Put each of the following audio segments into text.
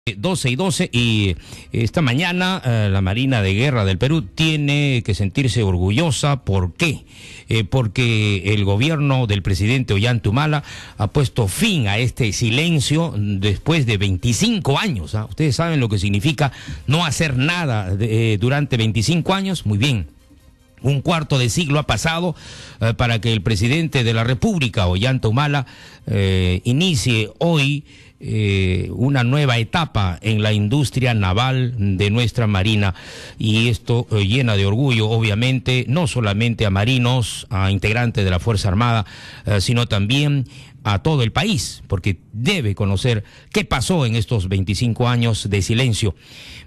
12:12 y esta mañana la Marina de Guerra del Perú tiene que sentirse orgullosa. ¿Por qué? Porque el gobierno del presidente Ollanta Humala ha puesto fin a este silencio después de 25 años. Ustedes saben lo que significa no hacer nada durante 25 años. Muy bien. Un cuarto de siglo ha pasado para que el presidente de la República, Ollanta Humala, inicie hoy una nueva etapa en la industria naval de nuestra Marina, y esto llena de orgullo, obviamente, no solamente a marinos, a integrantes de la Fuerza Armada, sino también a todo el país, porque debe conocer qué pasó en estos 25 años de silencio.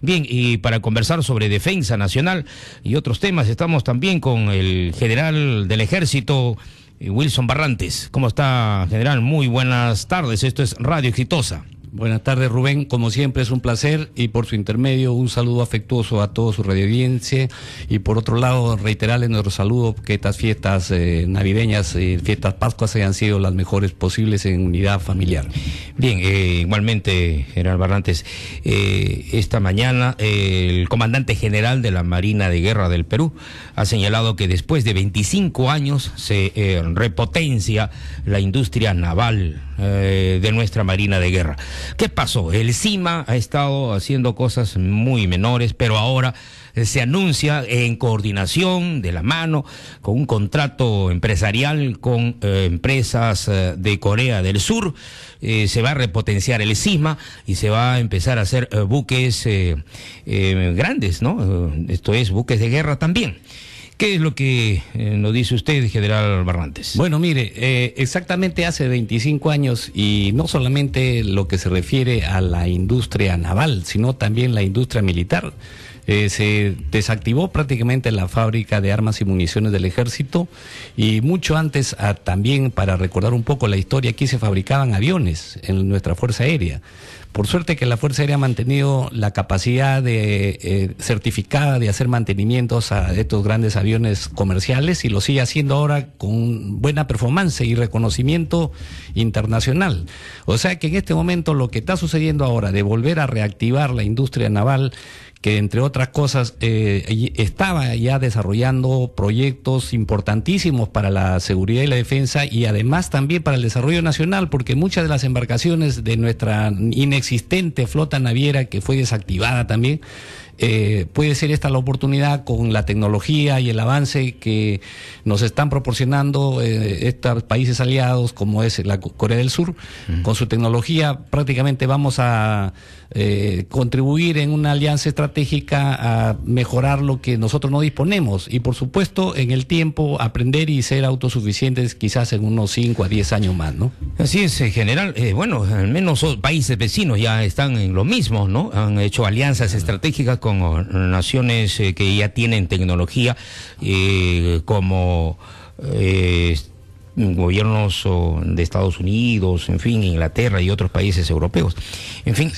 Bien, y para conversar sobre defensa nacional y otros temas, estamos también con el general del Ejército, Wilson Barrantes. ¿Cómo está, general? Muy buenas tardes, esto es Radio Exitosa. Buenas tardes, Rubén, como siempre es un placer, y por su intermedio un saludo afectuoso a toda su radioaudiencia, y por otro lado reiterarles nuestro saludo, que estas fiestas navideñas y fiestas Pascuas hayan sido las mejores posibles en unidad familiar. Bien, igualmente, general Barrantes, esta mañana el comandante general de la Marina de Guerra del Perú ha señalado que después de 25 años se repotencia la industria naval de nuestra Marina de Guerra. ¿Qué pasó? El CIMA ha estado haciendo cosas muy menores, pero ahora se anuncia en coordinación, de la mano, con un contrato empresarial con empresas de Corea del Sur. Se va a repotenciar el CIMA y se va a empezar a hacer buques grandes, ¿no? Esto es, buques de guerra también. ¿Qué es lo que nos dice usted, general Barrantes? Bueno, mire, exactamente hace 25 años, y no solamente lo que se refiere a la industria naval, sino también la industria militar. Se desactivó prácticamente la fábrica de armas y municiones del Ejército, y mucho antes, también para recordar un poco la historia, aquí se fabricaban aviones en nuestra Fuerza Aérea. Por suerte que la Fuerza Aérea ha mantenido la capacidad certificada de hacer mantenimientos a estos grandes aviones comerciales, y lo sigue haciendo ahora con buena performance y reconocimiento internacional. O sea que en este momento lo que está sucediendo ahora de volver a reactivar la industria naval, que entre otras cosas estaba ya desarrollando proyectos importantísimos para la seguridad y la defensa, y además también para el desarrollo nacional, porque muchas de las embarcaciones de nuestra inexistente flota naviera, que fue desactivada también, puede ser esta la oportunidad, con la tecnología y el avance que nos están proporcionando estos países aliados, como es la Corea del Sur. Con su tecnología prácticamente vamos a contribuir en una alianza estratégica a mejorar lo que nosotros no disponemos, y por supuesto en el tiempo aprender y ser autosuficientes quizás en unos 5 a 10 años más, ¿no? Así es, general. Bueno, al menos países vecinos ya están en lo mismo, ¿no? Han hecho alianzas estratégicas con naciones que ya tienen tecnología, como gobiernos de Estados Unidos, en fin, Inglaterra y otros países europeos. En fin,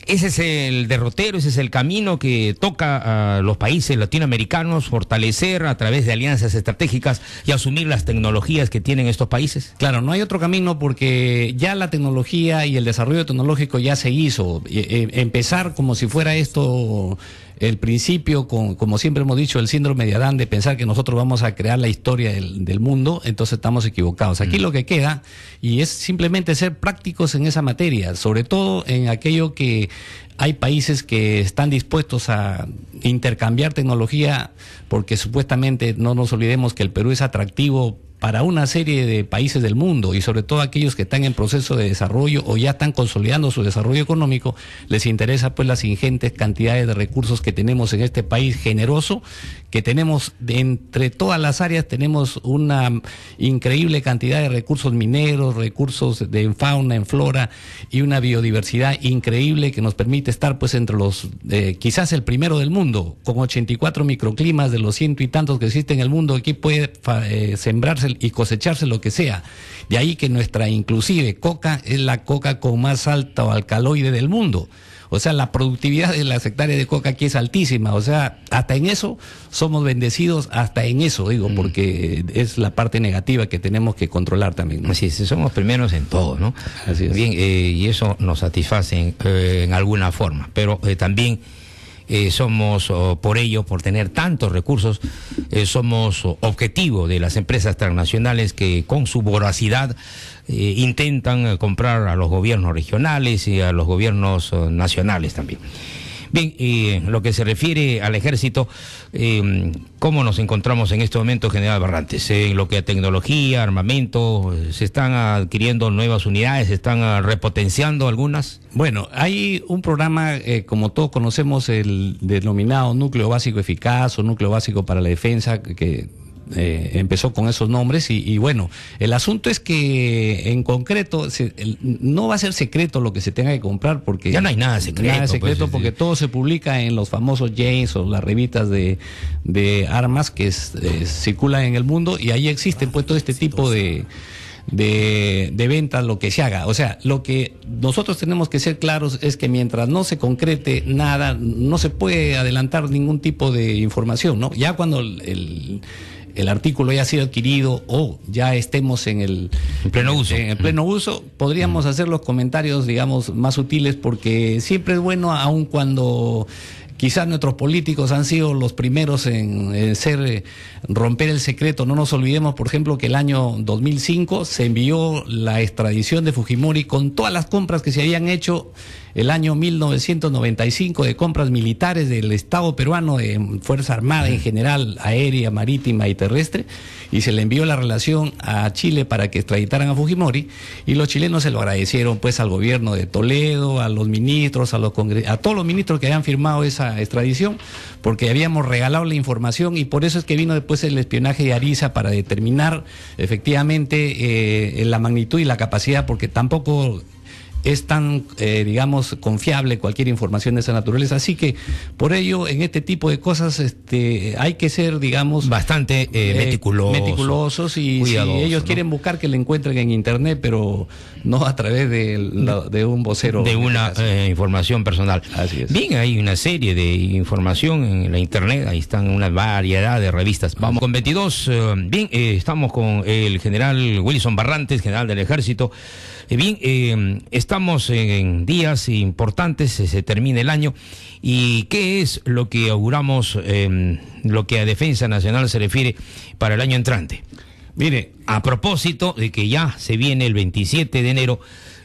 ese es el derrotero, ese es el camino que toca a los países latinoamericanos, fortalecer a través de alianzas estratégicas y asumir las tecnologías que tienen estos países. Claro, no hay otro camino, porque ya la tecnología y el desarrollo tecnológico ya se hizo. Empezar como si fuera esto el principio, como siempre hemos dicho, el síndrome de Adán, de pensar que nosotros vamos a crear la historia del mundo, entonces estamos equivocados. Aquí lo que queda, y es simplemente ser prácticos en esa materia, sobre todo en aquello que hay países que están dispuestos a intercambiar tecnología, porque supuestamente no nos olvidemos que el Perú es atractivo para una serie de países del mundo, y sobre todo aquellos que están en proceso de desarrollo o ya están consolidando su desarrollo económico. Les interesa pues las ingentes cantidades de recursos que tenemos en este país generoso, que tenemos entre todas las áreas, tenemos una increíble cantidad de recursos mineros, recursos de fauna, en flora, y una biodiversidad increíble que nos permite estar pues entre los, quizás el primero del mundo, con 84 microclimas de los 100 y tantos que existen en el mundo. Aquí puede sembrarse y cosecharse lo que sea. De ahí que nuestra inclusive coca es la coca con más alto alcaloide del mundo. O sea, la productividad de las hectáreas de coca aquí es altísima. O sea, hasta en eso somos bendecidos, hasta en eso, digo, porque es la parte negativa que tenemos que controlar también, ¿no? Así es, somos primeros en todo, ¿no? Así es. Bien, y eso nos satisface en alguna forma, pero también somos, por ello, por tener tantos recursos, somos objetivo de las empresas transnacionales que con su voracidad intentan comprar a los gobiernos regionales y a los gobiernos nacionales también. Bien, lo que se refiere al ejército, ¿cómo nos encontramos en este momento, General Barrantes? En lo que a tecnología, armamento, ¿se están adquiriendo nuevas unidades? ¿Se están repotenciando algunas? Bueno, hay un programa, como todos conocemos, el denominado Núcleo Básico Eficaz o Núcleo Básico para la Defensa, que empezó con esos nombres y bueno, el asunto es que en concreto no va a ser secreto lo que se tenga que comprar, porque ya no hay nada secreto. Nada secreto, pues, porque todo se publica en los famosos James o las revistas de armas que circulan en el mundo, y ahí existen pues todo este tipo de ventas, lo que se haga. O sea, lo que nosotros tenemos que ser claros es que mientras no se concrete nada, no se puede adelantar ningún tipo de información, ¿no? Ya cuando el artículo ya ha sido adquirido o ya estemos en pleno uso. En pleno uso, podríamos hacer los comentarios, digamos, más útiles, porque siempre es bueno, aun cuando quizás nuestros políticos han sido los primeros en romper el secreto. No nos olvidemos, por ejemplo, que el año 2005 se envió la extradición de Fujimori con todas las compras que se habían hecho el año 1995 de compras militares del Estado peruano, de Fuerza Armada en general, aérea, marítima y terrestre, y se le envió la relación a Chile para que extraditaran a Fujimori, y los chilenos se lo agradecieron pues al gobierno de Toledo, a los ministros, a todos los ministros que habían firmado esa extradición, porque habíamos regalado la información, y por eso es que vino después el espionaje de Ariza para determinar efectivamente la magnitud y la capacidad, porque tampoco es tan, digamos, confiable cualquier información de esa naturaleza. Así que, por ello, en este tipo de cosas hay que ser, digamos, bastante meticulosos, y si ellos quieren buscar, que le encuentren en Internet, pero no a través de un vocero. De una información personal. Así es. Bien, hay una serie de información en la Internet, ahí están una variedad de revistas. Vamos con 22. Bien, estamos con el general Wilson Barrantes, general del Ejército. Bien, estamos en días importantes, se termina el año, y ¿qué es lo que auguramos, lo que a Defensa Nacional se refiere para el año entrante? Mire, a propósito de que ya se viene el 27 de enero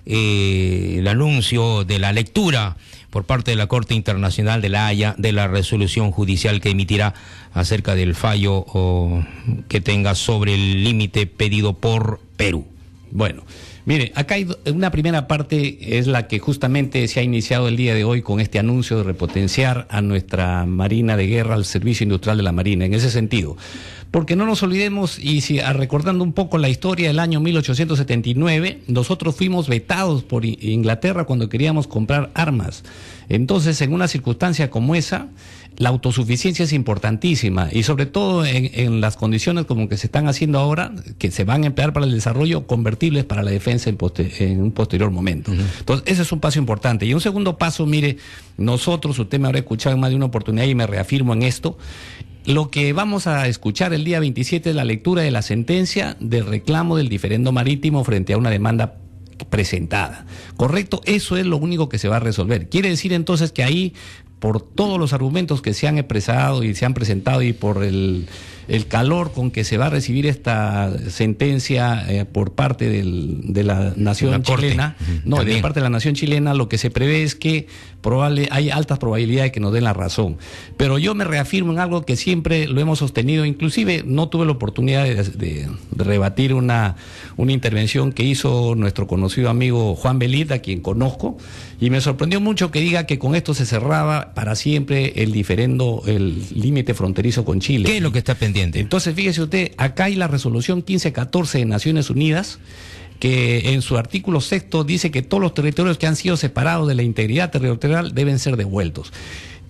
el anuncio de la lectura por parte de la Corte Internacional de La Haya de la resolución judicial que emitirá acerca del fallo que tenga sobre el límite pedido por Perú. Bueno, mire, acá hay una primera parte, es la que justamente se ha iniciado el día de hoy con este anuncio de repotenciar a nuestra Marina de Guerra, al servicio industrial de la Marina, en ese sentido. Porque no nos olvidemos, y recordando un poco la historia del año 1879, nosotros fuimos vetados por Inglaterra cuando queríamos comprar armas. Entonces, en una circunstancia como esa, la autosuficiencia es importantísima, y sobre todo en las condiciones como que se están haciendo ahora, que se van a emplear para el desarrollo, convertibles para la defensa en un posterior momento. Entonces, ese es un paso importante. Y un segundo paso, mire, nosotros, usted me habrá escuchado en más de una oportunidad y me reafirmo en esto, lo que vamos a escuchar el día 27 es la lectura de la sentencia del reclamo del diferendo marítimo frente a una demanda presentada. ¿Correcto? Eso es lo único que se va a resolver. Quiere decir entonces que ahí, por todos los argumentos que se han expresado y se han presentado, y por el calor con que se va a recibir esta sentencia por parte de la nación chilena, de parte de la nación chilena, lo que se prevé es que hay altas probabilidades de que nos den la razón. Pero yo me reafirmo en algo que siempre lo hemos sostenido, inclusive no tuve la oportunidad de rebatir una intervención que hizo nuestro conocido amigo Juan Belit, a quien conozco, y me sorprendió mucho que diga que con esto se cerraba para siempre el límite fronterizo con Chile. ¿Qué es lo que está pendiente? Entonces, fíjese usted, acá hay la resolución 1514 de Naciones Unidas, que en su artículo 6 dice que todos los territorios que han sido separados de la integridad territorial deben ser devueltos.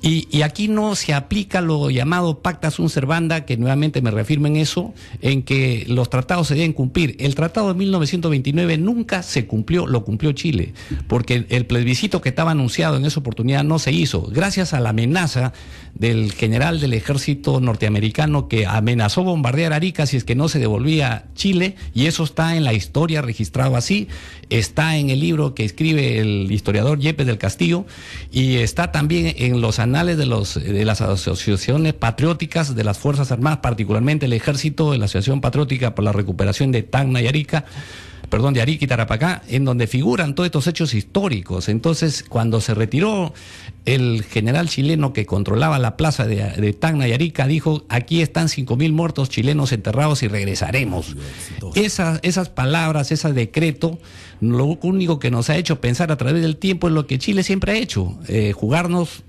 Y aquí no se aplica lo llamado pacta sunt servanda, que nuevamente me reafirma en eso, en que los tratados se deben cumplir. El tratado de 1929 nunca se cumplió, lo cumplió Chile, porque el plebiscito que estaba anunciado en esa oportunidad no se hizo, gracias a la amenaza del general del ejército norteamericano que amenazó bombardear Arica si es que no se devolvía Chile, y eso está en la historia registrado así, está en el libro que escribe el historiador Yepes del Castillo, y está también en los anales de las asociaciones patrióticas de las Fuerzas Armadas, particularmente el Ejército, de la Asociación Patriótica por la Recuperación de Tacna y Arica, de Arica y Tarapacá, en donde figuran todos estos hechos históricos. Entonces, cuando se retiró el general chileno que controlaba la plaza de Tacna y Arica, dijo: aquí están 5.000 muertos chilenos enterrados y regresaremos. Esas palabras, ese decreto, lo único que nos ha hecho pensar a través del tiempo es lo que Chile siempre ha hecho, jugarnos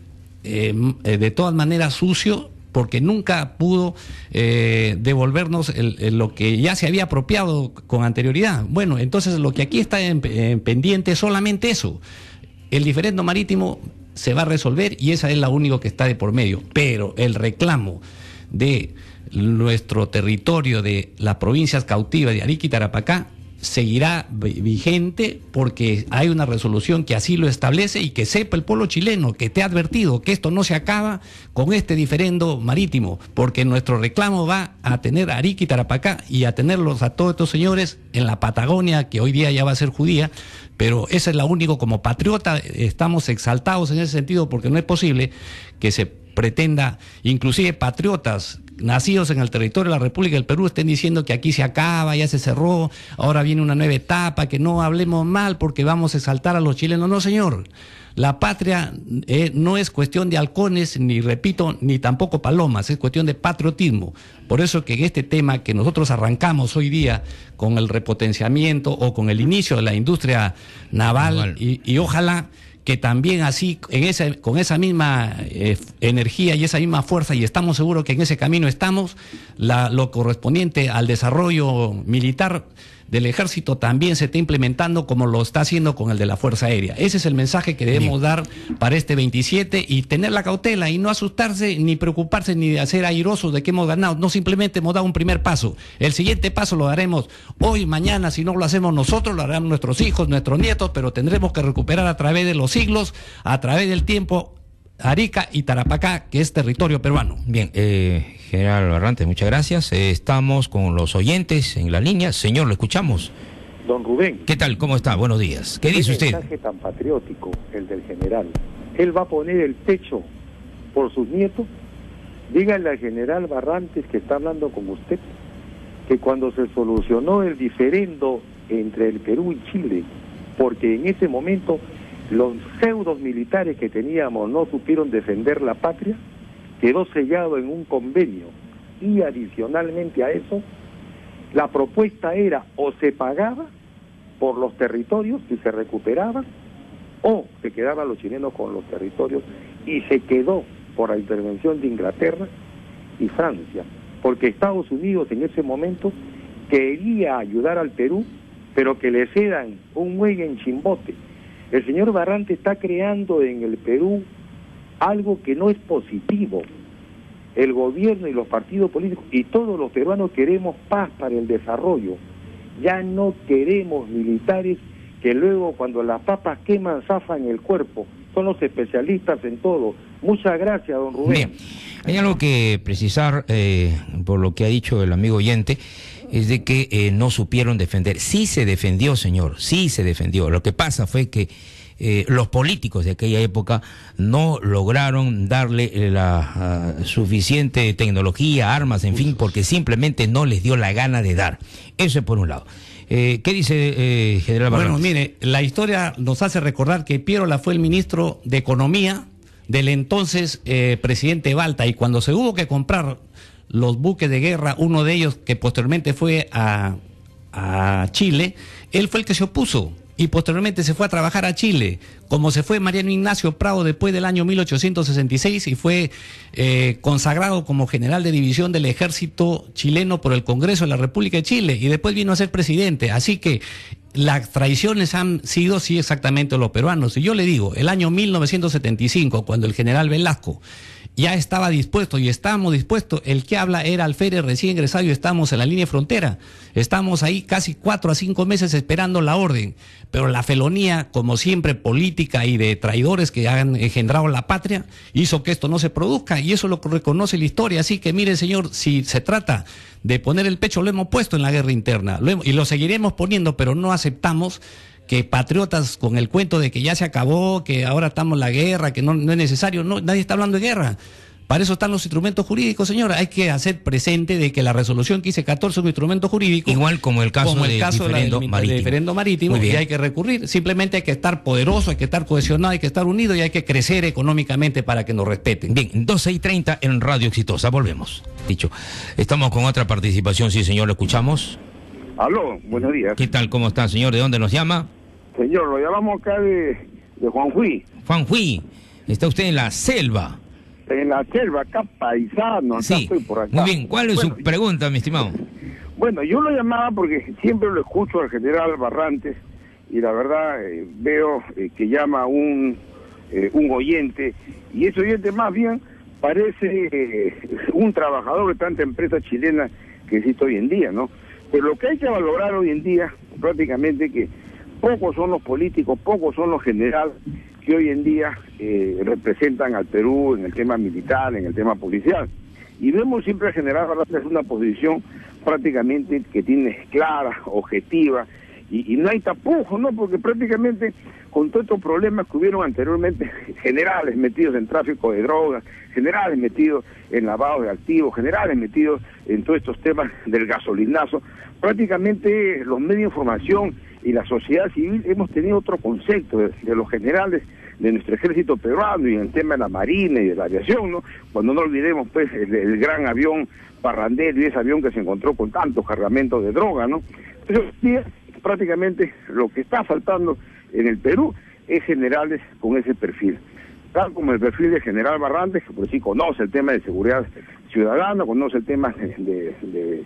de todas maneras sucio, porque nunca pudo devolvernos lo que ya se había apropiado con anterioridad. Bueno, entonces lo que aquí está en pendiente es solamente eso. El diferendo marítimo se va a resolver y esa es la única que está de por medio. Pero el reclamo de nuestro territorio, de las provincias cautivas de Arica y Tarapacá, seguirá vigente porque hay una resolución que así lo establece, y que sepa el pueblo chileno que te ha advertido que esto no se acaba con este diferendo marítimo, porque nuestro reclamo va a tener a Arica y Tarapacá y a tenerlos a todos estos señores en la Patagonia, que hoy día ya va a ser judía, pero esa es la única. Como patriota estamos exaltados en ese sentido, porque no es posible que se pretenda, inclusive patriotas nacidos en el territorio de la República del Perú, estén diciendo que aquí se acaba, ya se cerró, ahora viene una nueva etapa, que no hablemos mal porque vamos a exaltar a los chilenos. No, señor, la patria no es cuestión de halcones, ni repito, ni tampoco palomas, es cuestión de patriotismo. Por eso que en este tema que nosotros arrancamos hoy día con el repotenciamiento o con el inicio de la industria naval. Y ojalá que también así, con esa misma energía y esa misma fuerza, y estamos seguros que en ese camino estamos, lo correspondiente al desarrollo militar del ejército también se está implementando, como lo está haciendo con el de la Fuerza Aérea. Ese es el mensaje que debemos dar para este 27, y tener la cautela y no asustarse, ni preocuparse, ni de hacer airosos de que hemos ganado. No, simplemente hemos dado un primer paso. El siguiente paso lo daremos hoy, mañana. Si no lo hacemos nosotros, lo harán nuestros hijos, nuestros nietos, pero tendremos que recuperar a través de los siglos, a través del tiempo, Arica y Tarapacá, que es territorio peruano. Bien, general Barrantes, muchas gracias. Estamos con los oyentes en la línea. Señor, lo escuchamos. Don Rubén. ¿Qué tal? ¿Cómo está? Buenos días. ¿Qué dice usted? Qué mensaje tan patriótico el del general. Él va a poner el techo por sus nietos. Dígale al general Barrantes, que está hablando con usted, que cuando se solucionó el diferendo entre el Perú y Chile, porque en ese momento los pseudos militares que teníamos no supieron defender la patria, quedó sellado en un convenio, y adicionalmente a eso, la propuesta era o se pagaba por los territorios si se recuperaban, o se quedaban los chilenos con los territorios, y se quedó por la intervención de Inglaterra y Francia, porque Estados Unidos en ese momento quería ayudar al Perú, pero que le cedan un muelle en Chimbote. El señor Barrantes está creando en el Perú algo que no es positivo. El gobierno y los partidos políticos y todos los peruanos queremos paz para el desarrollo. Ya no queremos militares que luego, cuando las papas queman, zafan el cuerpo. Son los especialistas en todo. Muchas gracias, don Rubén. Bien, hay algo que precisar por lo que ha dicho el amigo oyente, es de que no supieron defender. Sí se defendió, señor, sí se defendió. Lo que pasa fue que los políticos de aquella época no lograron darle la suficiente tecnología, armas, en fin, porque simplemente no les dio la gana de dar. Eso es por un lado. ¿Qué dice general Barrantes? Bueno, mire, la historia nos hace recordar que Pierola fue el ministro de Economía del entonces presidente Balta, y cuando se hubo que comprar los buques de guerra, uno de ellos que posteriormente fue a Chile, él fue el que se opuso. y posteriormente se fue a trabajar a Chile, como se fue Mariano Ignacio Prado después del año 1866 y fue consagrado como general de división del ejército chileno por el Congreso de la República de Chile, y después vino a ser presidente. Así que las traiciones han sido, sí, exactamente los peruanos. Y yo le digo, el año 1975, cuando el general Velasco ya estaba dispuesto y estábamos dispuestos, el que habla era alférez recién egresado y estamos en la línea de frontera. Estamos ahí casi 4 a 5 meses esperando la orden, pero la felonía, como siempre, política y de traidores que han engendrado la patria, hizo que esto no se produzca, y eso lo reconoce la historia. Así que mire, señor, si se trata de poner el pecho, lo hemos puesto en la guerra interna, y lo seguiremos poniendo, pero no aceptamos que patriotas con el cuento de que ya se acabó, que ahora estamos en la guerra, que no es necesario. No, nadie está hablando de guerra. Para eso están los instrumentos jurídicos, señora. Hay que hacer presente de que la resolución 1514 es un instrumento jurídico. Igual como el caso del diferendo marítimo, y hay que recurrir. Simplemente hay que estar poderoso, hay que estar cohesionado, hay que estar unido y hay que crecer económicamente para que nos respeten. Bien, 12:30 en Radio Exitosa. Volvemos. Dicho, estamos con otra participación. Sí, señor, lo escuchamos. Aló, buenos días. ¿Qué tal? ¿Cómo está, señor? ¿De dónde nos llama? Señor, lo llamamos acá de Juanjuí. Juanjuí, está usted en la selva. En la selva, acá paisano, acá sí, estoy por acá. Muy bien, ¿cuál es su pregunta, mi estimado? Bueno, yo lo llamaba porque siempre lo escucho al general Barrantes y la verdad veo que llama un oyente, y ese oyente más bien parece un trabajador de tanta empresa chilena que existe hoy en día, ¿no? Pero lo que hay que valorar hoy en día, prácticamente que pocos son los políticos, pocos son los generales que hoy en día representan al Perú en el tema militar, en el tema policial. Y vemos siempre al general Barrantes una posición prácticamente que tiene clara, objetiva, y no hay tapujos, ¿no? Porque prácticamente con todos estos problemas que hubieron anteriormente, generales metidos en tráfico de drogas, generales metidos en lavado de activos, generales metidos en todos estos temas del gasolinazo, prácticamente los medios de información y la sociedad civil hemos tenido otro concepto de los generales de nuestro ejército peruano, y en el tema de la marina y de la aviación, ¿no? Cuando no olvidemos pues el gran avión Parrandero, y ese avión que se encontró con tantos cargamentos de droga, ¿no? Entonces, prácticamente lo que está faltando en el Perú es generales con ese perfil, tal como el perfil del general Barrantes, que por sí conoce el tema de seguridad ciudadana, conoce el tema de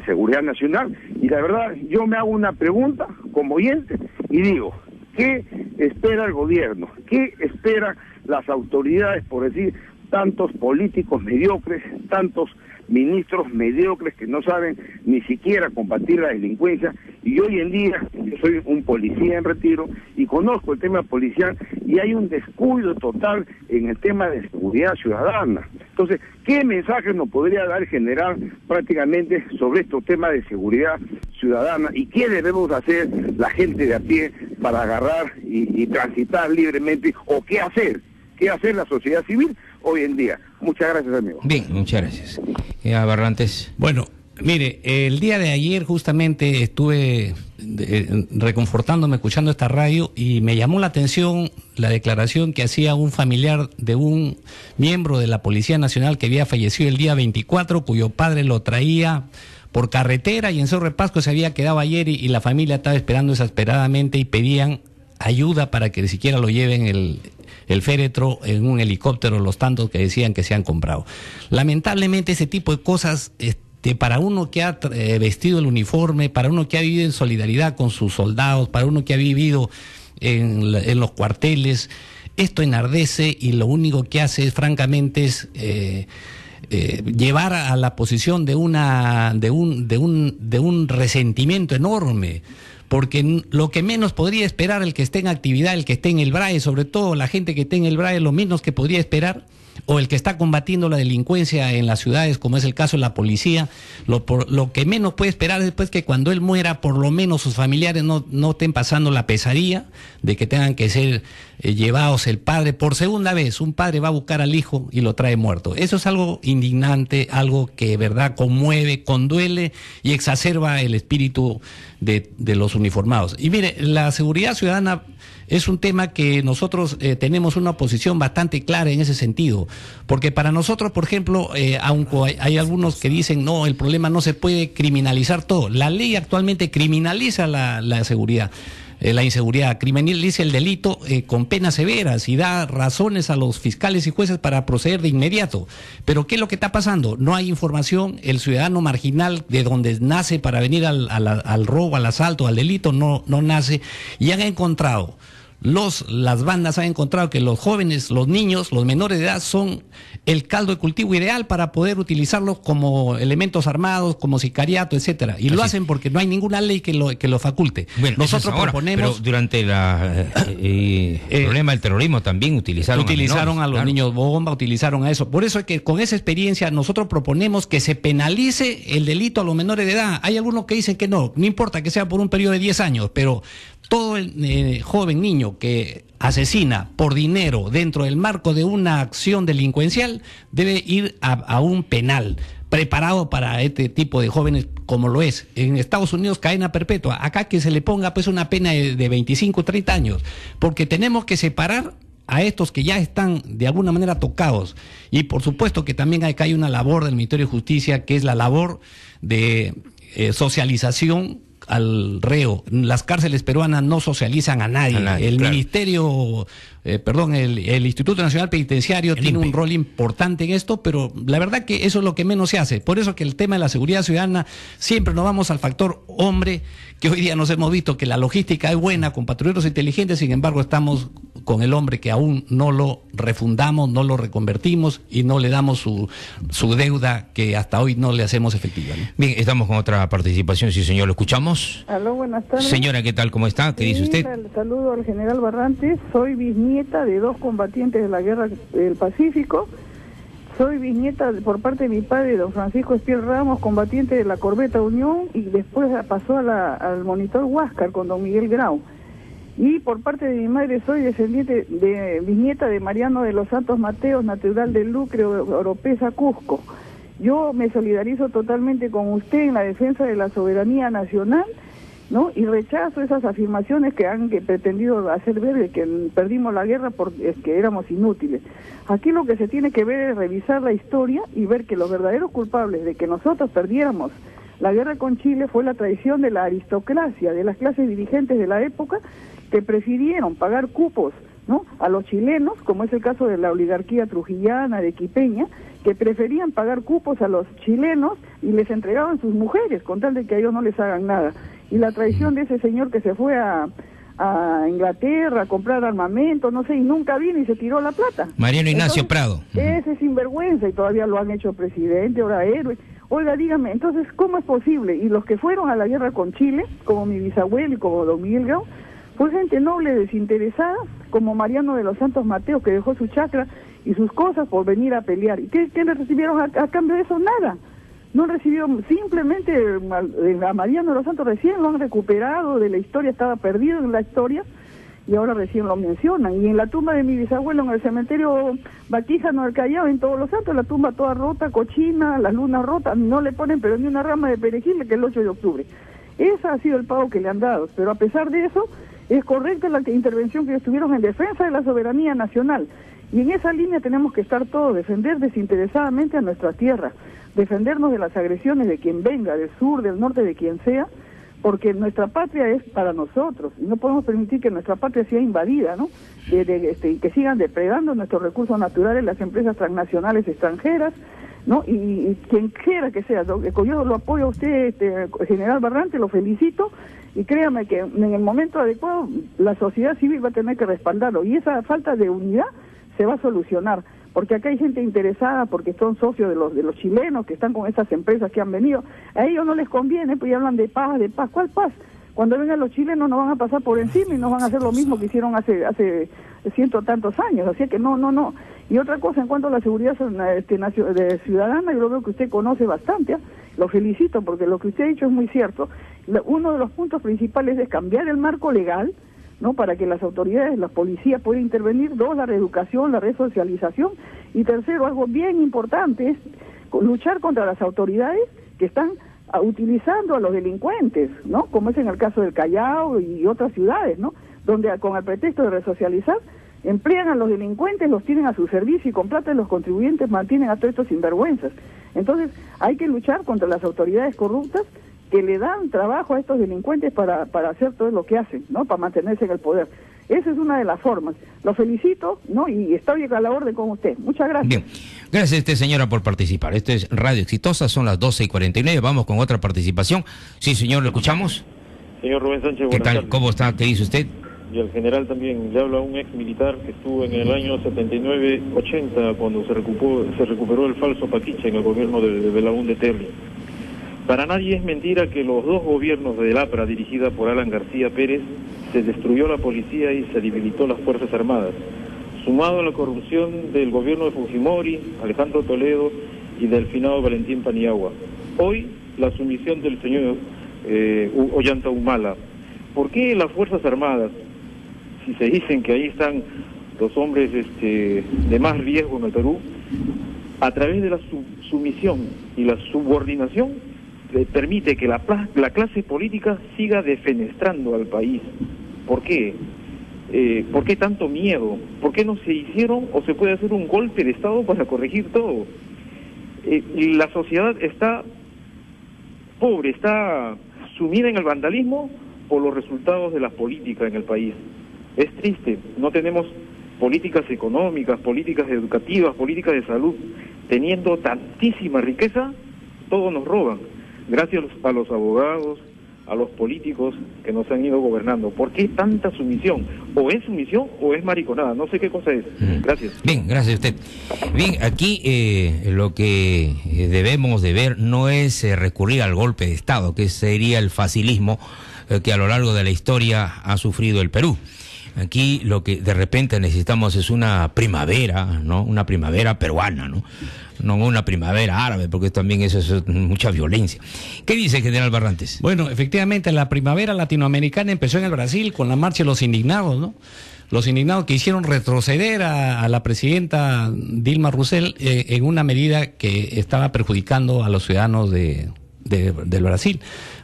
seguridad nacional, y la verdad yo me hago una pregunta como oyente y digo, ¿qué espera el gobierno? ¿Qué esperan las autoridades, por decir, tantos políticos mediocres, tantos ministros mediocres que no saben ni siquiera combatir la delincuencia? Y hoy en día yo soy un policía en retiro y conozco el tema policial, y hay un descuido total en el tema de seguridad ciudadana. Entonces, ¿qué mensaje nos podría dar el general prácticamente sobre estos temas de seguridad ciudadana, y qué debemos hacer la gente de a pie para agarrar y transitar libremente, o qué hacer la sociedad civil hoy en día? Muchas gracias, amigo. Bien, muchas gracias. Barrantes. Bueno, mire, el día de ayer justamente estuve reconfortándome escuchando esta radio, y me llamó la atención la declaración que hacía un familiar de un miembro de la Policía Nacional que había fallecido el día 24, cuyo padre lo traía por carretera y en Cerro de Pasco se había quedado ayer, y la familia estaba esperando desesperadamente y pedían ayuda para que ni siquiera lo lleven el féretro en un helicóptero, los tantos que decían que se han comprado. Lamentablemente ese tipo de cosas, para uno que ha vestido el uniforme, para uno que ha vivido en solidaridad con sus soldados, para uno que ha vivido en los cuarteles, esto enardece, y lo único que hace es, francamente, es llevar a la posición de un resentimiento enorme. Porque lo que menos podría esperar el que esté en actividad, el que esté en el BRAE, sobre todo la gente que esté en el BRAE, lo menos que podría esperar, o el que está combatiendo la delincuencia en las ciudades, como es el caso de la policía, lo que menos puede esperar es pues, que cuando él muera, por lo menos sus familiares no estén pasando la pesadilla de que tengan que ser llevados el padre. Por segunda vez, un padre va a buscar al hijo y lo trae muerto. Eso es algo indignante, algo que de verdad conmueve, conduele y exacerba el espíritu de los uniformados. Y mire, la seguridad ciudadana es un tema que nosotros tenemos una posición bastante clara en ese sentido, porque para nosotros, por ejemplo, aunque hay algunos que dicen, no, el problema no se puede criminalizar todo. La ley actualmente criminaliza la seguridad. la inseguridad, criminaliza el delito con penas severas y da razones a los fiscales y jueces para proceder de inmediato. Pero ¿qué es lo que está pasando? No hay información, el ciudadano marginal de donde nace para venir al robo, al asalto, al delito, no nace, y han encontrado... Las bandas han encontrado que los jóvenes, los niños, los menores de edad son el caldo de cultivo ideal para poder utilizarlos como elementos armados, como sicariato, etcétera. Y lo hacen porque no hay ninguna ley que lo faculte. Bueno, nosotros ahora, proponemos... pero durante el problema del terrorismo también utilizaron a los niños bomba, utilizaron a eso. Por eso es que con esa experiencia nosotros proponemos que se penalice el delito a los menores de edad. Hay algunos que dicen que no importa que sea por un periodo de 10 años, pero todo el joven niño que asesina por dinero dentro del marco de una acción delincuencial debe ir a un penal preparado para este tipo de jóvenes, como lo es en Estados Unidos, cadena perpetua. Acá que se le ponga pues una pena de 25, 30 años, porque tenemos que separar a estos que ya están de alguna manera tocados. Y por supuesto que también acá hay una labor del Ministerio de Justicia, que es la labor de socialización al reo. Las cárceles peruanas no socializan a nadie. El claro. Ministerio, el Instituto Nacional Penitenciario tiene un rol importante en esto, pero la verdad que eso es lo que menos se hace. Por eso que el tema de la seguridad ciudadana siempre nos vamos al factor hombre, que hoy día nos hemos visto que la logística es buena con patrulleros inteligentes, sin embargo estamos con el hombre que aún no lo refundamos, no lo reconvertimos y no le damos su deuda que hasta hoy no le hacemos efectiva, ¿no? Bien, estamos con otra participación, sí señor, lo escuchamos. Aló, buenas tardes. Señora, ¿qué tal? ¿Cómo está? ¿Qué dice usted? Saludo al general Barrantes, soy bisnieta de 2 combatientes de la Guerra del Pacífico. Soy bisnieta por parte de mi padre, don Francisco Espiel Ramos, combatiente de la Corbeta Unión, y después pasó al monitor Huáscar con don Miguel Grau. Y por parte de mi madre soy descendiente de bisnieta de Mariano de los Santos Mateos, natural de Lucre, Oropesa, Cusco. Yo me solidarizo totalmente con usted en la defensa de la soberanía nacional, ¿no? Y rechazo esas afirmaciones que han pretendido hacer ver de que perdimos la guerra porque éramos inútiles. Aquí lo que se tiene que ver es revisar la historia y ver que los verdaderos culpables de que nosotros perdiéramos la guerra con Chile fue la traición de la aristocracia, de las clases dirigentes de la época, que prefirieron pagar cupos, ¿no?, a los chilenos, como es el caso de la oligarquía trujillana, de Quipeña, que preferían pagar cupos a los chilenos y les entregaban sus mujeres con tal de que a ellos no les hagan nada. Y la traición de ese señor que se fue a Inglaterra a comprar armamento, no sé, y nunca vino y se tiró la plata. Mariano Ignacio Prado. Ese sinvergüenza, y todavía lo han hecho presidente, ahora héroe. Oiga, dígame, entonces, ¿cómo es posible? Y los que fueron a la guerra con Chile, como mi bisabuelo y como don Miguel Grau, fue gente noble, desinteresada, como Mariano de los Santos Mateos, que dejó su chacra y sus cosas por venir a pelear. ¿Y qué le recibieron a cambio de eso? Nada. No recibieron, simplemente a Mariano de los Santos recién lo han recuperado de la historia, estaba perdido en la historia, y ahora recién lo mencionan. Y en la tumba de mi bisabuelo, en el cementerio Baquíjano del Callao, en Todos los Santos, la tumba toda rota, cochina, las lunas rotas, no le ponen pero ni una rama de perejil, que es el 8 de octubre. Ese ha sido el pago que le han dado, pero a pesar de eso, es correcta la intervención que estuvieron en defensa de la soberanía nacional. Y en esa línea tenemos que estar todos, defender desinteresadamente a nuestra tierra, defendernos de las agresiones de quien venga, del sur, del norte, de quien sea, porque nuestra patria es para nosotros, y no podemos permitir que nuestra patria sea invadida, ¿no? Que sigan depredando nuestros recursos naturales las empresas transnacionales extranjeras, ¿no? Y quien quiera que sea, yo lo apoyo a usted, general Barrante, lo felicito, y créame que en el momento adecuado la sociedad civil va a tener que respaldarlo, y esa falta de unidad se va a solucionar, porque acá hay gente interesada, porque son socios de los chilenos que están con esas empresas que han venido. A ellos no les conviene, pues ya hablan de paz, ¿cuál paz? Cuando vengan los chilenos nos van a pasar por encima y nos van a hacer lo mismo que hicieron hace ciento tantos años, así que no. Y otra cosa, en cuanto a la seguridad ciudadana, yo creo que usted conoce bastante, lo felicito, porque lo que usted ha dicho es muy cierto. Uno de los puntos principales es cambiar el marco legal, ¿no?, para que las autoridades, las policías puedan intervenir. 2, la reeducación, la resocialización. Y tercero, algo bien importante, es luchar contra las autoridades que están utilizando a los delincuentes, ¿no?, como es en el caso del Callao y otras ciudades, ¿no?, donde con el pretexto de resocializar, emplean a los delincuentes, los tienen a su servicio y con plata de los contribuyentes mantienen a todos estos sinvergüenzas. Entonces, hay que luchar contra las autoridades corruptas que le dan trabajo a estos delincuentes para hacer todo lo que hacen, ¿no? Para mantenerse en el poder. Esa es una de las formas. Lo felicito, ¿no? Y estoy a la orden con usted. Muchas gracias. Bien, gracias señora por participar. Esto es Radio Exitosa, son las 12:49. Vamos con otra participación. Sí, señor, ¿lo escuchamos? Señor Rubén Sánchez, ¿Qué buenas tal? tardes. ¿Cómo está? ¿Qué dice usted? Y al general también, le habla un ex militar que estuvo en el año 79-80 cuando se recuperó el falso Paquicha en el gobierno de Belaúnde Terry. Para nadie es mentira que los dos gobiernos de APRA, dirigida por Alan García Pérez, se destruyó la policía y se debilitó las Fuerzas Armadas. Sumado a la corrupción del gobierno de Fujimori, Alejandro Toledo y del finado Valentín Paniagua. Hoy, la sumisión del señor Ollanta Humala. ¿Por qué las Fuerzas Armadas, si se dicen que ahí están los hombres de más riesgo en el Perú, a través de la sumisión y la subordinación, permite que la clase política siga defenestrando al país? ¿Por qué? ¿Por qué tanto miedo? ¿Por qué no se hicieron o se puede hacer un golpe de Estado para corregir todo? La sociedad está pobre, está sumida en el vandalismo por los resultados de las políticas en el país. Es triste, no tenemos políticas económicas, políticas educativas, políticas de salud. Teniendo tantísima riqueza, todos nos roban. Gracias a los abogados, a los políticos que nos han ido gobernando. ¿Por qué tanta sumisión? O es sumisión o es mariconada, no sé qué cosa es. Gracias. Bien, gracias a usted. Bien, aquí lo que debemos de ver no es recurrir al golpe de Estado, que sería el facilismo que a lo largo de la historia ha sufrido el Perú. Aquí lo que de repente necesitamos es una primavera, ¿no? Una primavera peruana, ¿no? No una primavera árabe, porque también eso es mucha violencia. ¿Qué dice general Barrantes? Bueno, efectivamente, la primavera latinoamericana empezó en el Brasil con la marcha de los indignados, ¿no? Los indignados que hicieron retroceder a la presidenta Dilma Rousseff en una medida que estaba perjudicando a los ciudadanos del Brasil.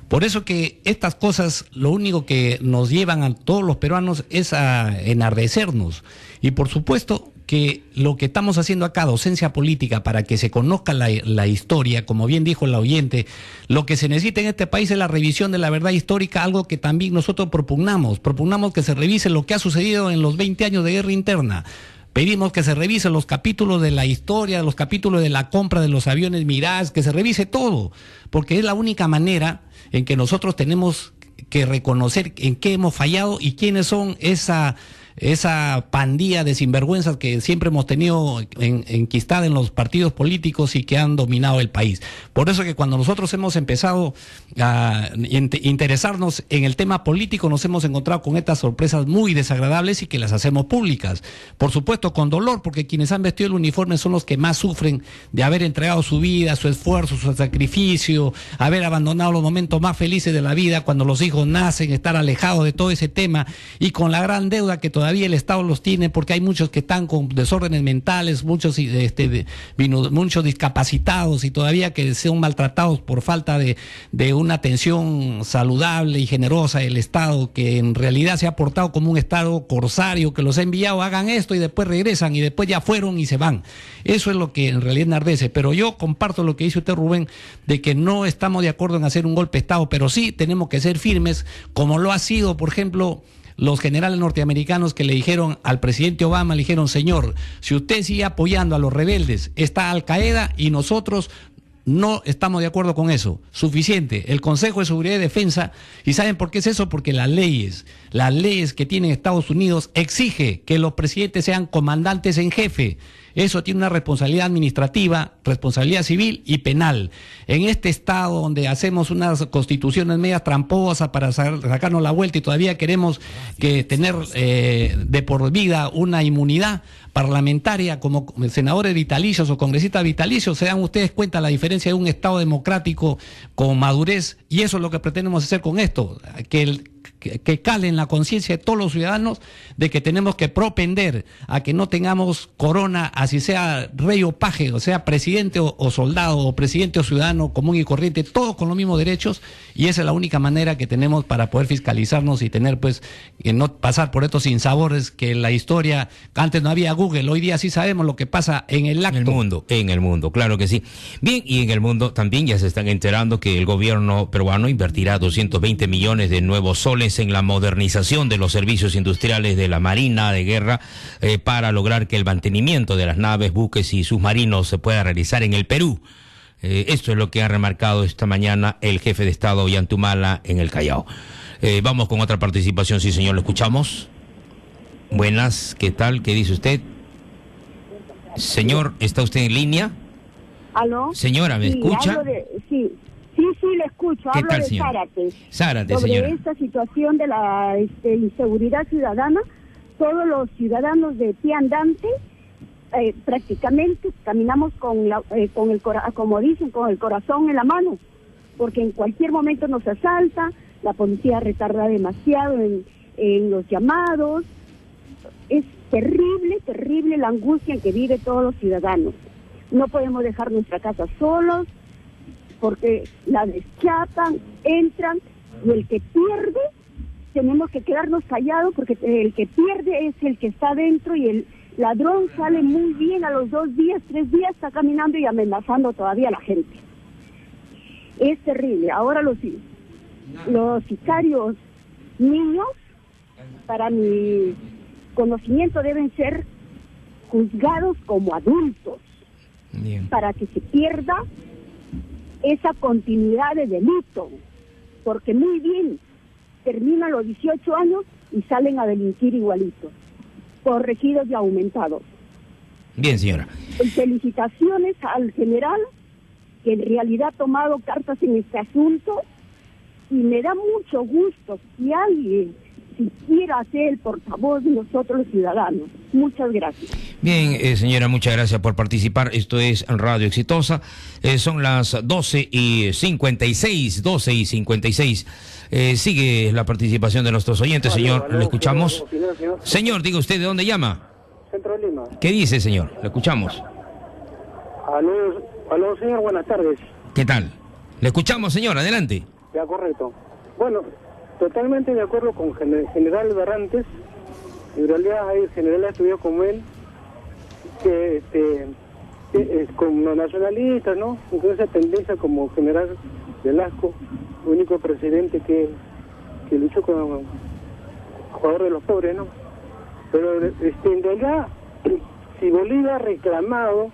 Por eso que estas cosas lo único que nos llevan a todos los peruanos es a enardecernos. Y por supuesto que lo que estamos haciendo acá, docencia política, para que se conozca la historia, como bien dijo la oyente, lo que se necesita en este país es la revisión de la verdad histórica, algo que también nosotros propugnamos que se revise lo que ha sucedido en los 20 años de guerra interna. Pedimos que se revisen los capítulos de la historia, los capítulos de la compra de los aviones Mirage, que se revise todo, porque es la única manera en que nosotros tenemos que reconocer en qué hemos fallado y quiénes son esa pandilla de sinvergüenzas que siempre hemos tenido enquistada en los partidos políticos y que han dominado el país. Por eso que cuando nosotros hemos empezado a interesarnos en el tema político, nos hemos encontrado con estas sorpresas muy desagradables y que las hacemos públicas. Por supuesto, con dolor, porque quienes han vestido el uniforme son los que más sufren de haber entregado su vida, su esfuerzo, su sacrificio, haber abandonado los momentos más felices de la vida cuando los hijos nacen, estar alejados de todo ese tema y con la gran deuda que todavía el Estado los tiene, porque hay muchos que están con desórdenes mentales, muchos discapacitados y todavía que son maltratados por falta de una atención saludable y generosa del Estado, que en realidad se ha portado como un Estado corsario, que los ha enviado, hagan esto y después regresan y después ya fueron y se van. Eso es lo que en realidad enardece. Pero yo comparto lo que dice usted, Rubén, de que no estamos de acuerdo en hacer un golpe de Estado, pero sí tenemos que ser firmes, como lo ha sido, por ejemplo, los generales norteamericanos que le dijeron al presidente Obama, le dijeron: señor, si usted sigue apoyando a los rebeldes, está Al Qaeda y nosotros no estamos de acuerdo con eso. Suficiente. El Consejo de Seguridad y Defensa, ¿y saben por qué es eso? Porque las leyes que tiene Estados Unidos exige que los presidentes sean comandantes en jefe. Eso tiene una responsabilidad administrativa, responsabilidad civil y penal. En este estado donde hacemos unas constituciones medias tramposas para sacarnos la vuelta y todavía queremos tener de por vida una inmunidad parlamentaria como senadores vitalicios o congresistas vitalicios, se dan ustedes cuenta la diferencia de un Estado democrático con madurez, y eso es lo que pretendemos hacer con esto, que que cale en la conciencia de todos los ciudadanos de que tenemos que propender a que no tengamos corona, así sea rey o paje, o sea presidente o soldado, o presidente o ciudadano común y corriente, todos con los mismos derechos, y esa es la única manera que tenemos para poder fiscalizarnos y tener, pues, no pasar por estos sinsabores que la historia, antes no había Google, hoy día sí sabemos lo que pasa en el acto. En el mundo, claro que sí. Bien, y en el mundo también ya se están enterando que el gobierno peruano invertirá 220 millones de nuevos soles en la modernización de los servicios industriales de la Marina de Guerra para lograr que el mantenimiento de las naves, buques y submarinos se pueda realizar en el Perú. Esto es lo que ha remarcado esta mañana el jefe de Estado Ollantumala en el Callao. Vamos con otra participación, sí señor, lo escuchamos. Buenas, ¿qué tal? ¿Qué dice usted? Señor, ¿está usted en línea? ¿Aló? Señora, ¿me escucha? Sí, le escucho. ¿Qué hablo tal, de señora? Zárate, sobre señora. esta situación de la inseguridad ciudadana. Todos los ciudadanos de pie andante prácticamente caminamos con el como dicen, con el corazón en la mano, porque en cualquier momento nos asalta, la policía retarda demasiado en los llamados. Es terrible la angustia en que vive todos los ciudadanos. No podemos dejar nuestra casa solos, porque la deschapan, entran, y el que pierde, tenemos que quedarnos callados, porque el que pierde es el que está dentro, y el ladrón sale muy bien a los 2 días, 3 días, está caminando y amenazando todavía a la gente. Es terrible. Ahora los sicarios niños, para mi conocimiento, deben ser juzgados como adultos. Bien. Para que se pierda esa continuidad de delito, porque muy bien terminan los 18 años y salen a delinquir igualito, corregidos y aumentados. Bien, señora. Felicitaciones al general, que en realidad ha tomado cartas en este asunto, y me da mucho gusto si alguien siquiera ser el portavoz de nosotros los ciudadanos. Muchas gracias. Bien, señora, muchas gracias por participar. Esto es Radio Exitosa. Son las 12:56. Sigue la participación de nuestros oyentes, señor. ¿Lo escuchamos? Señor, diga usted, ¿de dónde llama? Centro de Lima. ¿Qué dice, señor? Lo escuchamos. Aló, señor, buenas tardes. ¿Qué tal? Le escuchamos, señor, adelante. Ya, correcto. Bueno, totalmente de acuerdo con General Barrantes. En realidad hay generales estudiados como él, que es como nacionalistas, ¿no? Con esa tendencia como General Velasco, el único presidente que luchó con el jugador de los pobres, ¿no? Pero en realidad, si Bolívar ha reclamado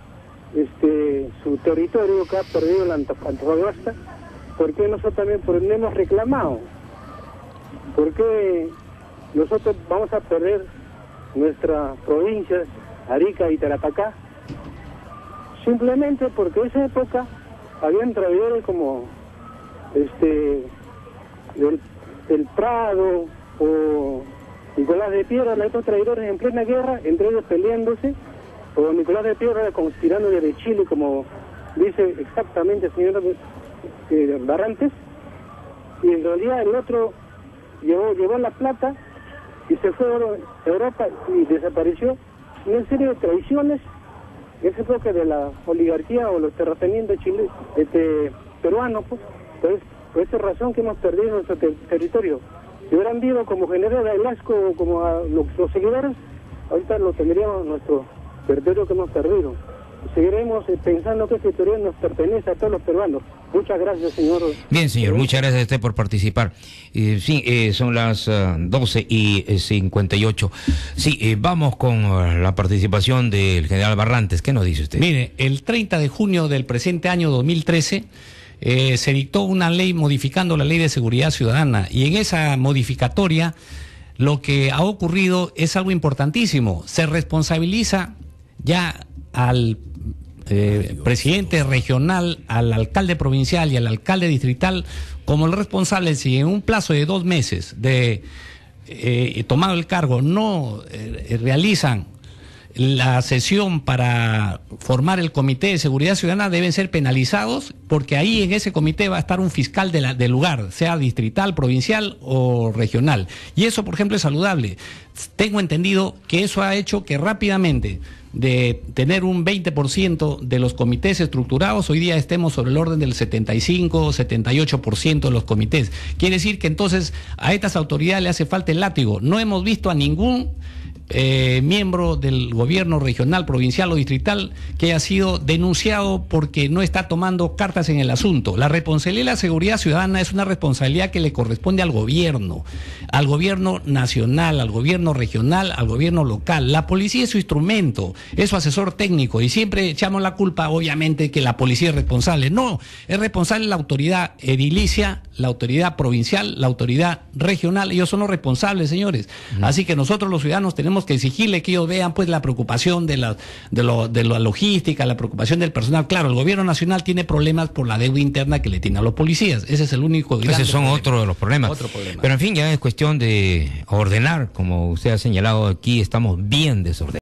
su territorio que ha perdido la Antofagasta, ¿por qué nosotros también no hemos reclamado? ¿Por qué nosotros vamos a perder nuestras provincias, Arica y Tarapacá? Simplemente porque en esa época habían traidores como el Prado o Nicolás de Piedra, estos traidores en plena guerra, entre ellos peleándose, o Nicolás de Piedra conspirando desde Chile, como dice exactamente el señor Barrantes, y en realidad el otro llevó la plata y se fue a Europa y desapareció. Y en serio, traiciones, esa época de la oligarquía o los terratenientes peruanos, pues. Entonces, por esa razón que hemos perdido nuestro territorio. Si hubieran visto como General Velasco o como a los seguidores, ahorita lo tendríamos nuestro territorio que hemos perdido. Seguiremos pensando que este territorio nos pertenece a todos los peruanos. Muchas gracias, señor. Bien, señor, muchas gracias a usted por participar. Sí, son las 12:58. Sí, vamos con la participación del general Barrantes. ¿Qué nos dice usted? Mire, el 30 de junio del presente año 2013 se dictó una ley modificando la Ley de Seguridad Ciudadana, y en esa modificatoria lo que ha ocurrido es algo importantísimo. Se responsabiliza ya al presidente regional, al alcalde provincial y al alcalde distrital como el responsable si en un plazo de 2 meses de tomado el cargo no realizan la sesión para formar el Comité de Seguridad Ciudadana deben ser penalizados, porque ahí en ese comité va a estar un fiscal del lugar, sea distrital, provincial o regional. Y eso, por ejemplo, es saludable. Tengo entendido que eso ha hecho que rápidamente, de tener un 20% de los comités estructurados, hoy día estemos sobre el orden del 75, 78% de los comités. Quiere decir que entonces a estas autoridades le hace falta el látigo. No hemos visto a ningún miembro del gobierno regional, provincial o distrital que haya sido denunciado porque no está tomando cartas en el asunto. La responsabilidad de la seguridad ciudadana es una responsabilidad que le corresponde al gobierno nacional, al gobierno regional, al gobierno local. La policía es su instrumento, es su asesor técnico, y siempre echamos la culpa, obviamente, que la policía es responsable. No, es responsable la autoridad edilicia, la autoridad provincial, la autoridad regional. Ellos son los responsables, señores. Así que nosotros los ciudadanos tenemos que exigirle que ellos vean pues la preocupación de la logística, la preocupación del personal. Claro, el gobierno nacional tiene problemas por la deuda interna que le tiene a los policías. Ese es el único. Esos son problema. Otro de los problemas. Otro problema. Pero en fin, ya es cuestión de ordenar, como usted ha señalado aquí, estamos bien desordenados.